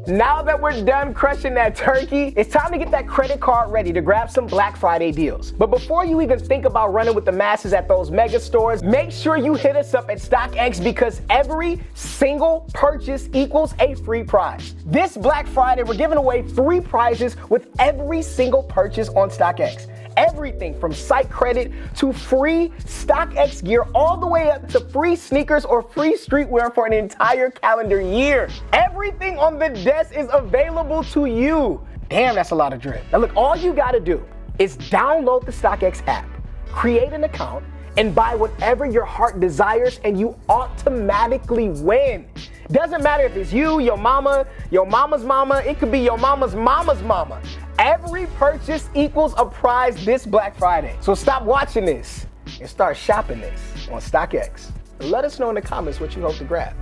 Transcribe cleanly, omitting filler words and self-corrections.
Now that we're done crushing that turkey, it's time to get that credit card ready to grab some Black Friday deals. But before you even think about running with the masses at those mega stores, make sure you hit us up at StockX because every single purchase equals a free prize. This Black Friday, we're giving away 3 prizes with every single purchase on StockX. Everything from site credit to free StockX gear all the way up to free sneakers or free streetwear for an entire calendar year. Everything on the desk is available to you. Damn, that's a lot of drip. Now look, all you gotta do is download the StockX app, create an account, and buy whatever your heart desires and you automatically win. Doesn't matter if it's you, your mama's mama, it could be your mama's mama. Every purchase equals a prize this Black Friday. So stop watching this and start shopping this on StockX. And let us know in the comments what you hope to grab.